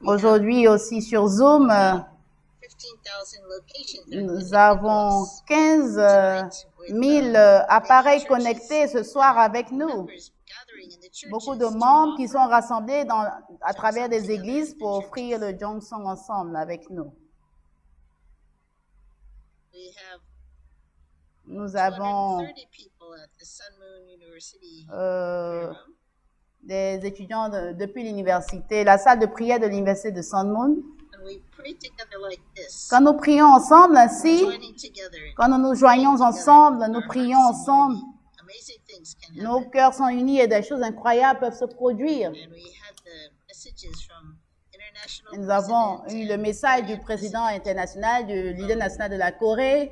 Aujourd'hui aussi sur Zoom, nous avons 15 000 appareils connectés ce soir avec nous. Beaucoup de membres qui sont rassemblés à travers des églises pour offrir le Jongsong ensemble avec nous. Nous avons des étudiants depuis l'université, la salle de prière de l'université de Sun Moon. Quand nous prions ensemble ainsi, quand nous nous joignons ensemble, nous prions ensemble, nos cœurs sont unis et des choses incroyables peuvent se produire. Et nous avons eu le message du président international, du leader national de la Corée.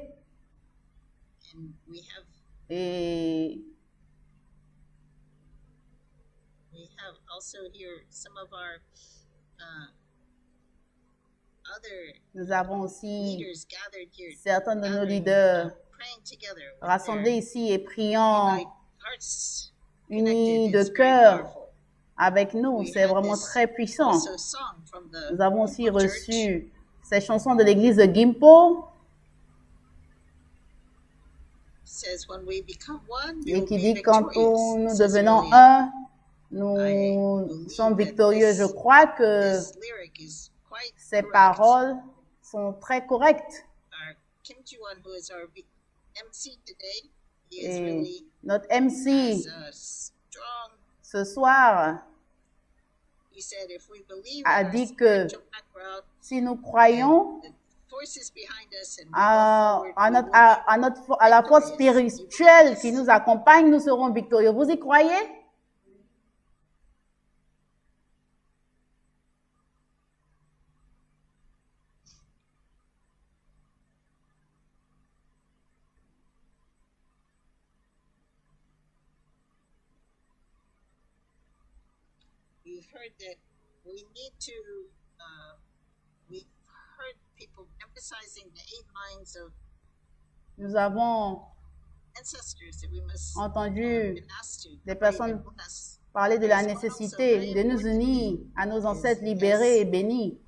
Et nous avons aussi certains de nos leaders rassemblés ici et priant unis de cœur avec nous. C'est vraiment très puissant. Nous avons aussi reçu ces chansons de l'église de Gimpo et qui dit quand nous devenons un, nous sommes victorieux. Je crois que ces paroles sont très correctes. Et notre MC ce soir a dit que si nous croyons à la force spirituelle qui nous accompagne, nous serons victorieux. Vous y croyez? Nous avons entendu des personnes parler de la nécessité de nous unir à nos ancêtres libérés et bénis.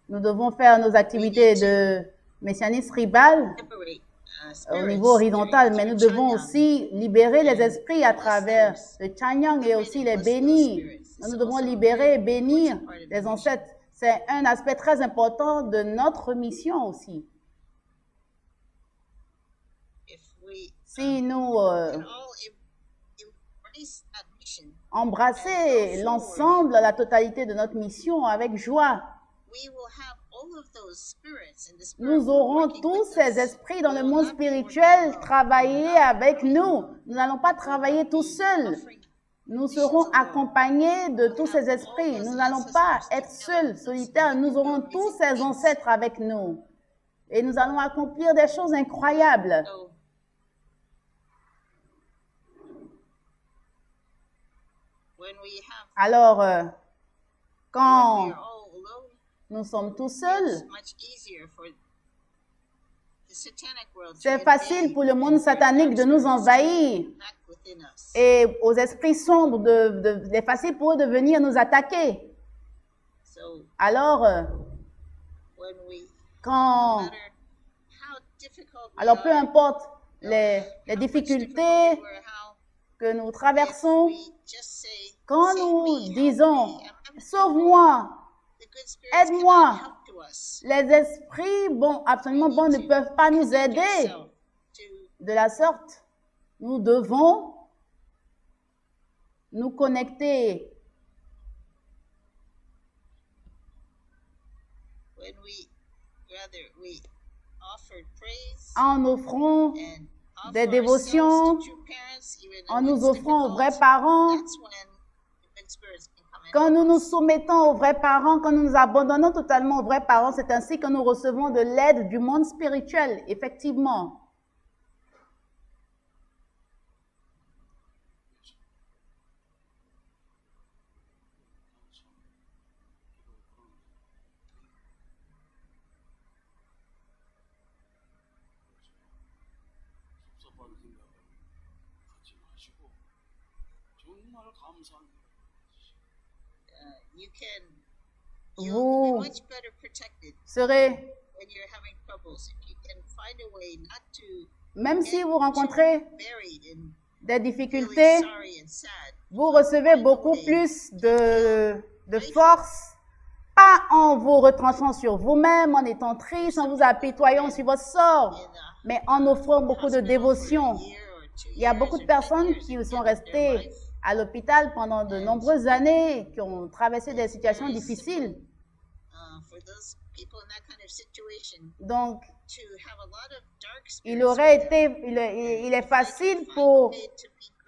Nous devons faire nos activités de messianisme tribal au niveau horizontal, mais nous devons aussi libérer les esprits à travers le Chanyang et aussi les bénir. Nous devons libérer et bénir les ancêtres. C'est un aspect très important de notre mission aussi. Si nous embrasser l'ensemble, la totalité de notre mission avec joie, nous aurons tous ces esprits dans le monde spirituel travailler avec nous. Nous n'allons pas travailler tout seuls. Nous serons accompagnés de tous ces esprits. Nous n'allons pas être seuls, solitaires. Nous aurons tous ces ancêtres avec nous. Et nous allons accomplir des choses incroyables. Alors, quand nous sommes tous seuls, c'est facile pour le monde satanique de nous envahir et aux esprits sombres, c'est facile pour eux de venir nous attaquer. Alors, peu importe les difficultés que nous traversons, quand nous disons « Sauve-moi », aide-moi. Les esprits absolument bons ne peuvent pas nous aider. De la sorte, nous devons nous connecter. En offrant des dévotions, en nous offrant aux vrais parents, quand nous nous soumettons aux vrais parents, quand nous nous abandonnons totalement aux vrais parents, c'est ainsi que nous recevons de l'aide du monde spirituel, effectivement. Vous serez, même si vous rencontrez des difficultés, vous recevez beaucoup plus de force, pas en vous retranchant sur vous-même, en étant triste, en vous apitoyant sur votre sort, mais en offrant beaucoup de dévotion. Il y a beaucoup de personnes qui sont restées à l'hôpital pendant de nombreuses années, qui ont traversé des situations difficiles. Donc, il est facile pour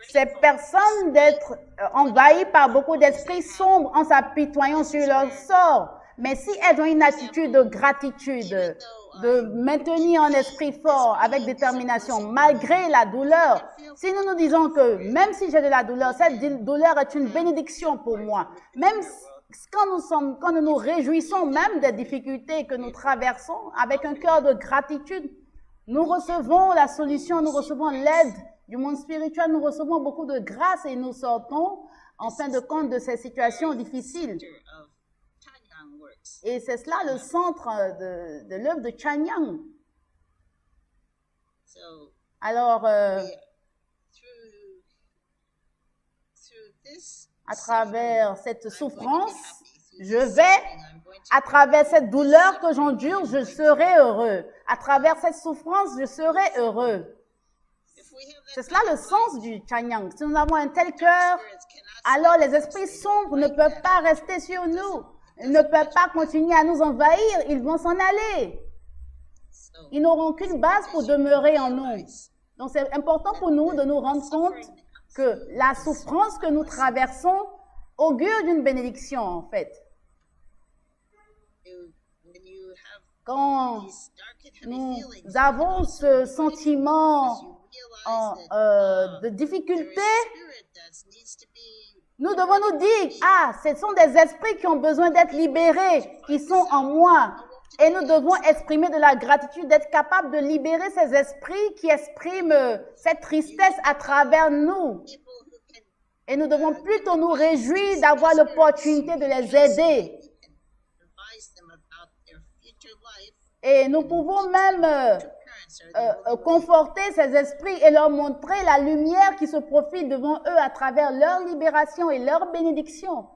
ces personnes d'être envahies par beaucoup d'esprits sombres en s'apitoyant sur leur sort. Mais si elles ont une attitude de gratitude, de maintenir un esprit fort avec détermination malgré la douleur, si nous nous disons que même si j'ai de la douleur, cette douleur est une bénédiction pour moi, même quand nous nous réjouissons même des difficultés que nous traversons avec un cœur de gratitude, nous recevons la solution, nous recevons l'aide du monde spirituel, nous recevons beaucoup de grâce et nous sortons en fin de compte de ces situations difficiles. Et c'est cela le centre de l'œuvre de Chanyang. Alors, à travers cette souffrance, à travers cette douleur que j'endure, je serai heureux. À travers cette souffrance, je serai heureux. C'est cela le sens du Chanyang. Si nous avons un tel cœur, alors les esprits sombres ne peuvent pas rester sur nous. Ils ne peuvent pas continuer à nous envahir. Ils vont s'en aller. Ils n'auront qu'une base pour demeurer en nous. Donc c'est important pour nous de nous rendre compte que la souffrance que nous traversons augure d'une bénédiction, en fait. Quand nous avons ce sentiment de difficulté, nous devons nous dire, ce sont des esprits qui ont besoin d'être libérés, qui sont en moi. Et nous devons exprimer de la gratitude, d'être capables de libérer ces esprits qui expriment cette tristesse à travers nous. Et nous devons plutôt nous réjouir d'avoir l'opportunité de les aider. Et nous pouvons même conforter ces esprits et leur montrer la lumière qui se profile devant eux à travers leur libération et leur bénédiction.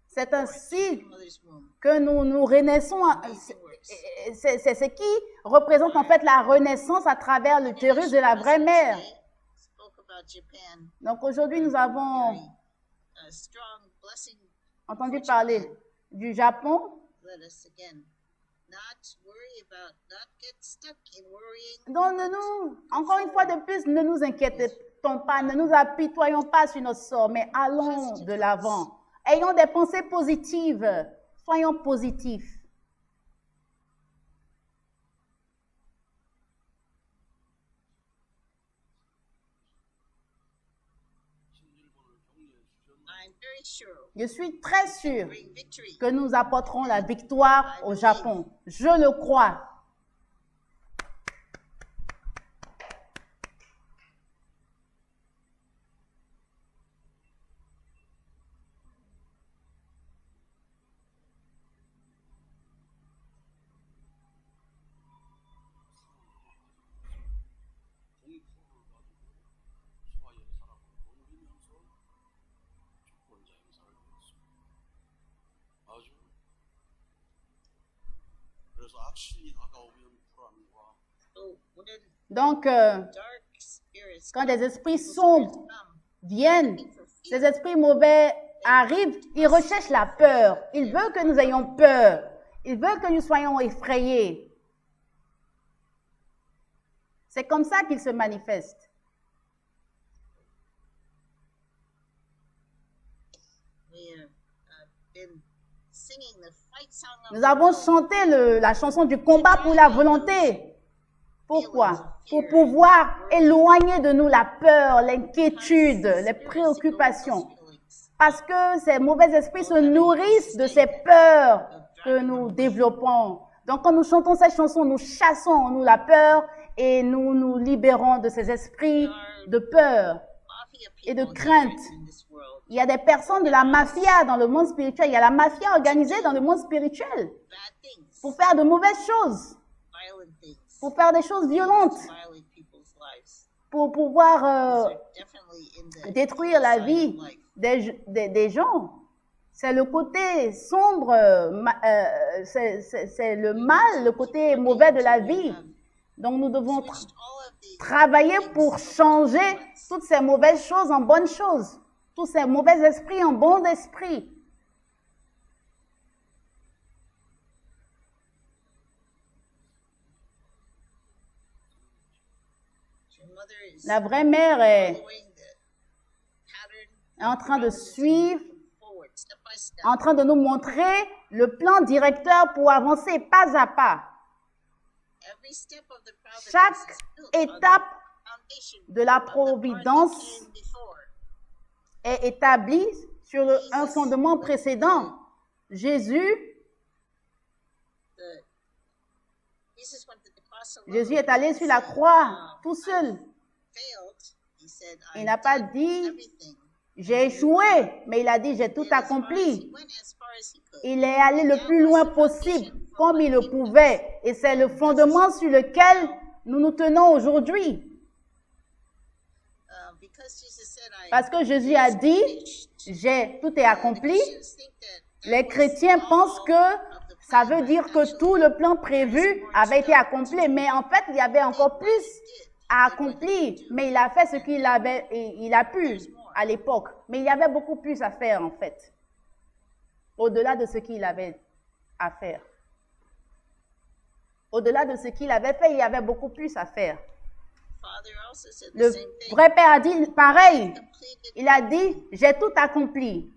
C'est ainsi que nous renaissons. C'est ce qui représente en fait la renaissance à travers l'utérus de la vraie mère. Donc aujourd'hui, nous avons entendu parler du Japon. Donc, encore une fois de plus, ne nous inquiétons pas, ne nous apitoyons pas sur notre sort, mais allons de l'avant. Ayons des pensées positives, soyons positifs. Je suis très sûr que nous apporterons la victoire au Japon. Je le crois. Donc, quand des esprits sombres viennent, ces esprits mauvais arrivent, ils recherchent la peur. Ils veulent que nous ayons peur. Ils veulent que nous soyons effrayés. C'est comme ça qu'ils se manifestent. Nous avons chanté la chanson du combat pour la volonté. Pourquoi? Pour pouvoir éloigner de nous la peur, l'inquiétude, les préoccupations. Parce que ces mauvais esprits se nourrissent de ces peurs que nous développons. Donc, quand nous chantons cette chanson, nous chassons en nous la peur et nous nous libérons de ces esprits de peur et de crainte. Il y a des personnes de la mafia dans le monde spirituel. Il y a la mafia organisée dans le monde spirituel pour faire de mauvaises choses, pour faire des choses violentes, pour pouvoir détruire la vie des gens. C'est le côté sombre, c'est le mal, le côté mauvais de la vie. Donc nous devons travailler pour changer toutes ces mauvaises choses en bonnes choses, tous ces mauvais esprits en bons esprits. La vraie mère est en train de suivre, en train de nous montrer le plan directeur pour avancer pas à pas. Chaque étape de la providence est établie sur un fondement précédent. Jésus est allé sur la croix tout seul. Il n'a pas dit « j'ai échoué », mais il a dit « j'ai tout accompli ». Il est allé le plus loin possible, comme il le pouvait. Et c'est le fondement sur lequel nous nous tenons aujourd'hui. Parce que Jésus a dit « tout est accompli ». Les chrétiens pensent que ça veut dire que tout le plan prévu avait été accompli. Mais en fait, il y avait encore plus à accomplir. Mais il a fait ce qu'il avait, il a pu à l'époque. Mais il y avait beaucoup plus à faire en fait. Au-delà de ce qu'il avait à faire. Au-delà de ce qu'il avait fait, il y avait beaucoup plus à faire. Le vrai Père a dit pareil. Il a dit, j'ai tout accompli.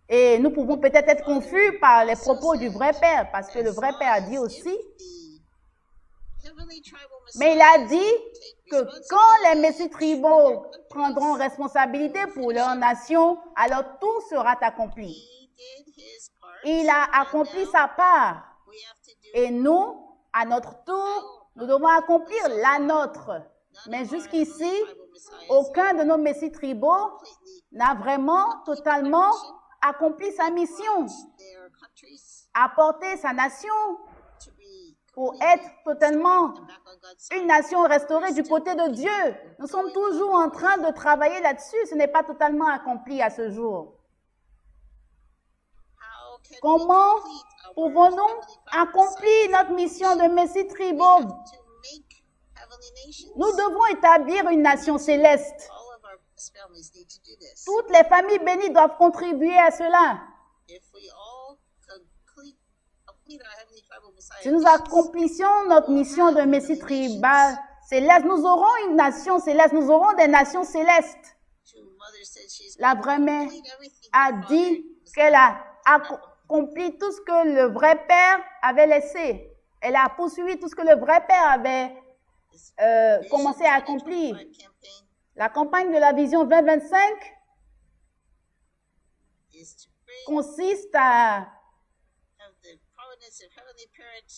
Et nous pouvons peut-être être confus par les propos du vrai Père, parce que le vrai Père a dit aussi, mais il a dit que quand les messies tribaux prendront responsabilité pour leur nation, alors tout sera accompli. Il a accompli sa part. Et nous, à notre tour, nous devons accomplir la nôtre. Mais jusqu'ici, aucun de nos messies tribaux n'a vraiment totalement accompli sa mission, apporter sa nation pour être totalement une nation restaurée du côté de Dieu. Nous sommes toujours en train de travailler là-dessus. Ce n'est pas totalement accompli à ce jour. Comment pouvons-nous accomplir notre mission de Messie tribaux? Nous devons établir une nation céleste. Toutes les familles bénies doivent contribuer à cela. Si nous accomplissions notre mission de Messie tribal céleste, nous aurons une nation céleste, nous aurons des nations célestes. La vraie mère a dit qu'elle a accompli tout ce que le vrai Père avait laissé. Elle a poursuivi tout ce que le vrai Père avait commencé à accomplir. La campagne de la vision 2025 consiste à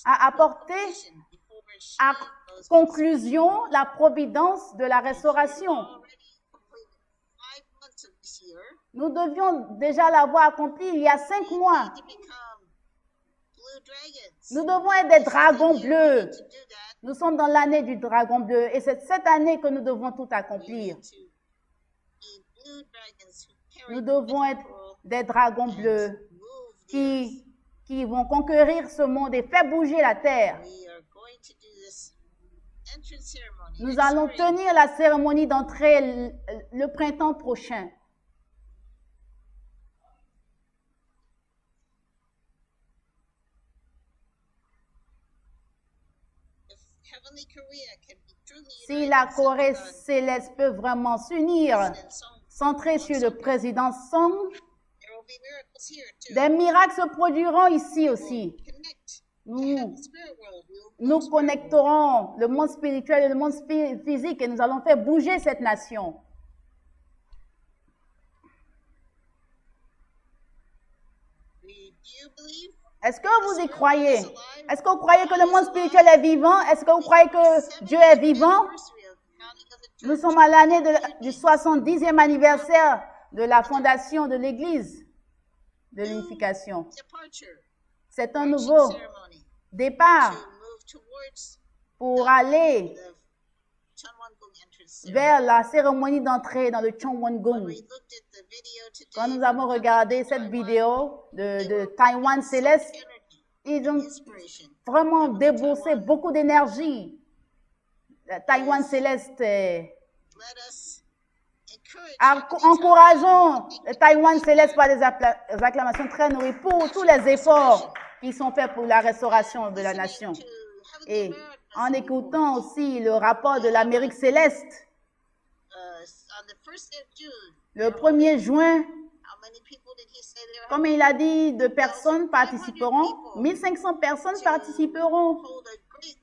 apporter à conclusion la providence de la restauration. Nous devions déjà l'avoir accompli il y a 5 mois. Nous devons être des dragons bleus. Nous sommes dans l'année du dragon bleu et c'est cette année que nous devons tout accomplir. Nous devons être des dragons bleus qui vont conquérir ce monde et faire bouger la terre. Nous allons tenir la cérémonie d'entrée le printemps prochain. Si la Corée céleste peut vraiment s'unir, centrée sur le président Song, des miracles se produiront ici aussi. Nous connecterons le monde spirituel et le monde physique et nous allons faire bouger cette nation. Est-ce que vous y croyez? Est-ce que vous croyez que le monde spirituel est vivant? Est-ce que vous croyez que Dieu est vivant? Nous sommes à l'année du 70e anniversaire de la fondation de l'Église de l'unification. C'est un nouveau départ pour aller vers la cérémonie d'entrée dans le Chonwon-gung. Quand nous avons regardé cette vidéo de Taïwan Céleste, ils ont vraiment déboursé beaucoup d'énergie. Taïwan Céleste, encourageons Taïwan Céleste par des acclamations très nourries pour tous les efforts qui sont faits pour la restauration de la nation. Et en écoutant aussi le rapport de l'Amérique céleste, le 1er juin, comme il a dit, de personnes participeront, 1500 personnes participeront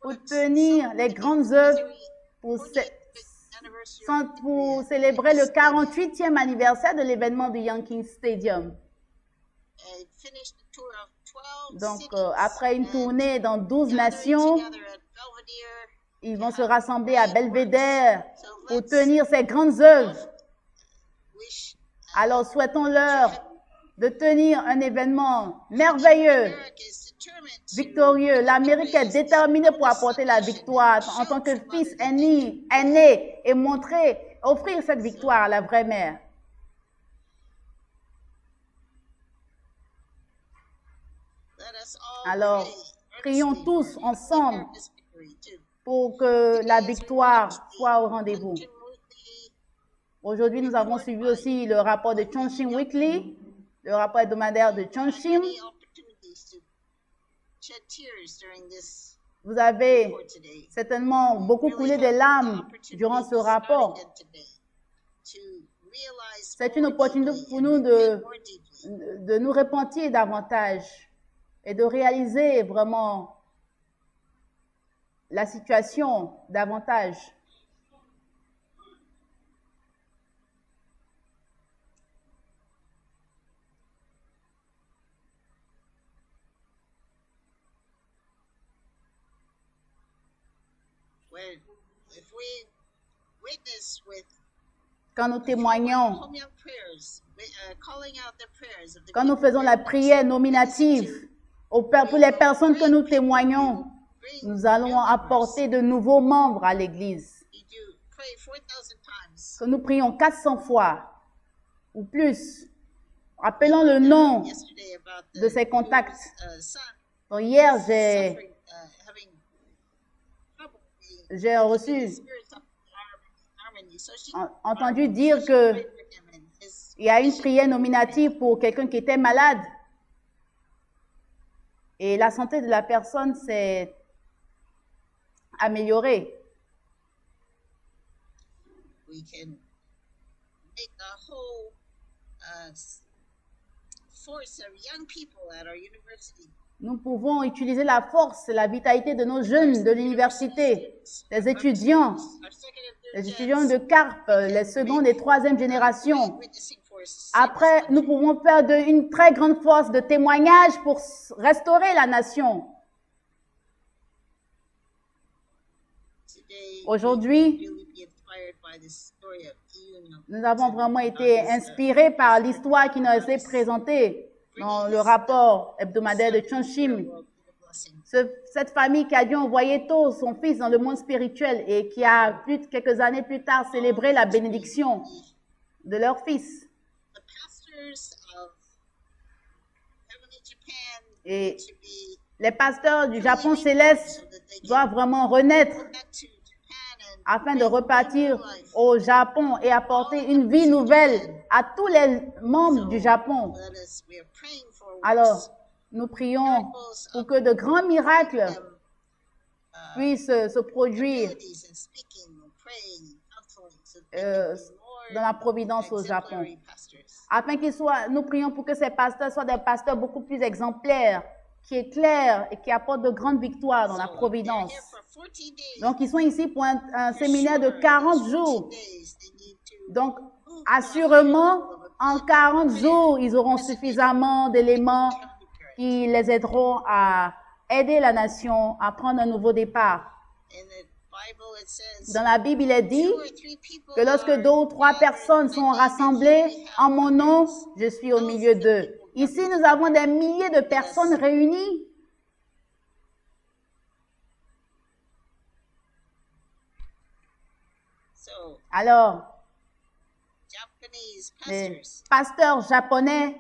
pour tenir les grandes œuvres pour célébrer le 48e anniversaire de l'événement du Yankee Stadium. Donc, après une tournée dans 12 nations, ils vont se rassembler à Belvédère pour tenir ces grandes œuvres. Alors, souhaitons-leur de tenir un événement merveilleux, victorieux. L'Amérique est déterminée pour apporter la victoire en tant que fils aîné et offrir cette victoire à la vraie mère. Alors, prions tous ensemble pour que la victoire soit au rendez-vous. Aujourd'hui, nous avons suivi aussi le rapport de Chongqing Weekly, le rapport hebdomadaire de Chongqing. Vous avez certainement beaucoup coulé des larmes durant ce rapport. C'est une opportunité pour nous de nous repentir davantage et de réaliser vraiment la situation davantage. Quand nous témoignons, quand nous faisons la prière nominative pour les personnes que nous témoignons, nous allons apporter de nouveaux membres à l'Église. Que nous prions 400 fois ou plus, appelons le nom de ces contacts. Donc, hier, j'ai entendu dire qu'il y a une prière nominative pour quelqu'un qui était malade. Et la santé de la personne s'est améliorée. Nous pouvons utiliser la force, la vitalité de nos jeunes de l'université, les étudiants de CARP, les secondes et troisième générations. Après, nous pouvons faire une très grande force de témoignage pour restaurer la nation. Aujourd'hui, nous avons vraiment été inspirés par l'histoire qui nous est présentée dans le rapport hebdomadaire de Chongqing. Cette famille qui a dû envoyer tôt son fils dans le monde spirituel et qui a, quelques années plus tard, célébré la bénédiction de leur fils. Et les pasteurs du Japon céleste doivent vraiment renaître afin de repartir au Japon et apporter une vie nouvelle à tous les membres du Japon. Alors, nous prions pour que de grands miracles puissent se produire dans la providence au Japon. Afin nous prions pour que ces pasteurs soient des pasteurs beaucoup plus exemplaires, qui éclairent et qui apportent de grandes victoires dans la providence. Donc, ils sont ici pour un séminaire de 40 jours. Donc, assurément, en 40 jours, ils auront suffisamment d'éléments qui les aideront à aider la nation à prendre un nouveau départ. Dans la Bible, il est dit que lorsque 2 ou 3 personnes sont rassemblées en mon nom, je suis au milieu d'eux. Ici, nous avons des milliers de personnes réunies. Alors, les pasteurs japonais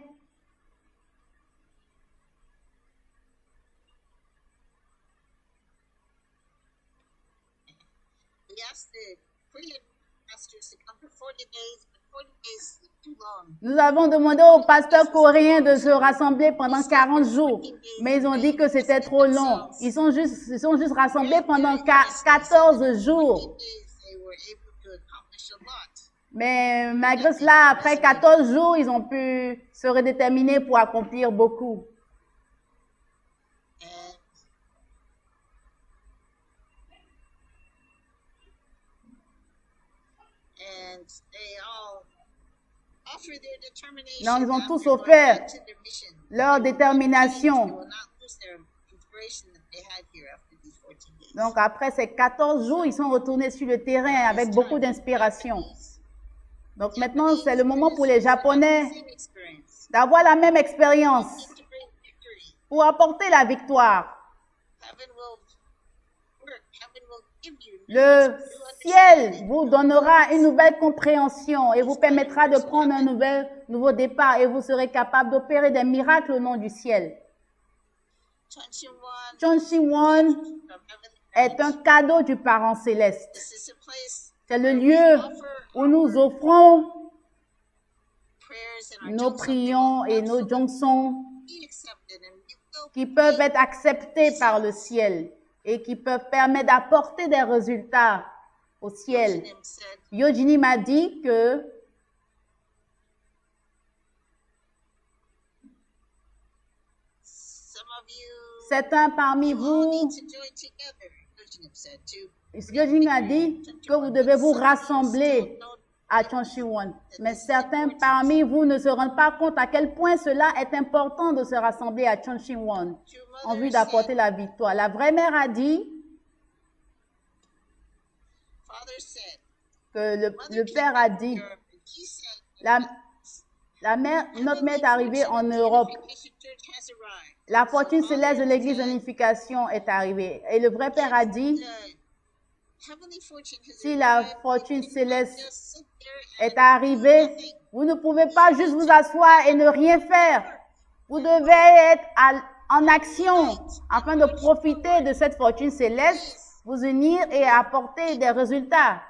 nous avons demandé aux pasteurs coréens de se rassembler pendant 40 jours, mais ils ont dit que c'était trop long. Ils sont juste rassemblés pendant 14 jours. Mais malgré cela, après 14 jours, ils ont pu se redéterminer pour accomplir beaucoup. Donc, ils ont tous offert leur détermination. Donc, après ces 14 jours, ils sont retournés sur le terrain avec beaucoup d'inspiration. Donc, maintenant, c'est le moment pour les Japonais d'avoir la même expérience pour apporter la victoire. Le ciel vous donnera une nouvelle compréhension et vous permettra de prendre un nouveau départ et vous serez capable d'opérer des miracles au nom du ciel. Chonshi-won est un cadeau du Parent Céleste. C'est le lieu où nous offrons nos prions et nos jongsons qui peuvent être acceptés par le ciel et qui peuvent permettre d'apporter des résultats au ciel. Yojini m'a dit que certains parmi vous, Yojini a dit que vous devez vous rassembler à Chonshi-won. Mais certains parmi vous ne se rendent pas compte à quel point cela est important de se rassembler à Chonshi-won en vue d'apporter la victoire. La vraie mère a dit que le père a dit, notre mère est arrivée en Europe. La fortune céleste de l'église d'unification est arrivée. Et le vrai père a dit, si la fortune céleste est arrivée, vous ne pouvez pas juste vous asseoir et ne rien faire. Vous devez être en action afin de profiter de cette fortune céleste, vous unir et apporter des résultats.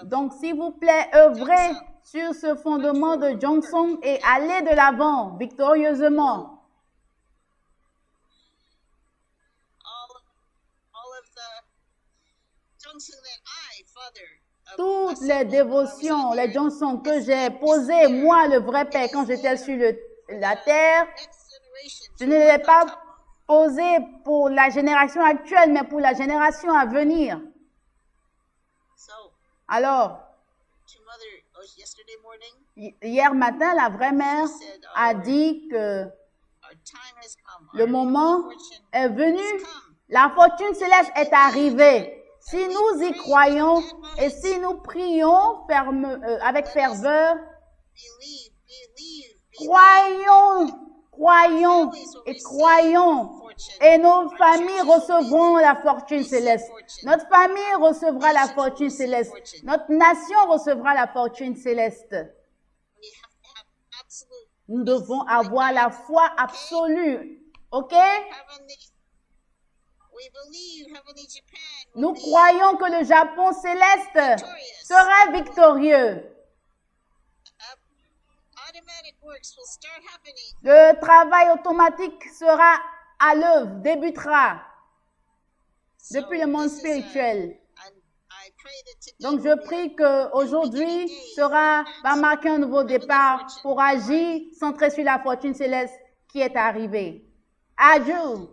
Donc, s'il vous plaît, œuvrez sur ce fondement de Jongsong et allez de l'avant victorieusement. Toutes les dévotions, les Jongsong que j'ai posées, moi, le vrai Père, quand j'étais sur la terre, je ne les ai pas posées pour la génération actuelle, mais pour la génération à venir. Alors, hier matin, la vraie mère a dit que le moment est venu, la fortune céleste est arrivée. Si nous y croyons et si nous prions avec ferveur, croyons et nos familles recevront la fortune céleste. Notre famille recevra la fortune céleste. Notre nation recevra la fortune céleste. Nous devons avoir la foi absolue. OK? Nous croyons que le Japon céleste sera victorieux. Le travail automatique sera à l'œuvre, débutera depuis le monde spirituel. Donc, je prie qu'aujourd'hui va marquer un nouveau départ pour agir centré sur la fortune céleste qui est arrivée. Adieu.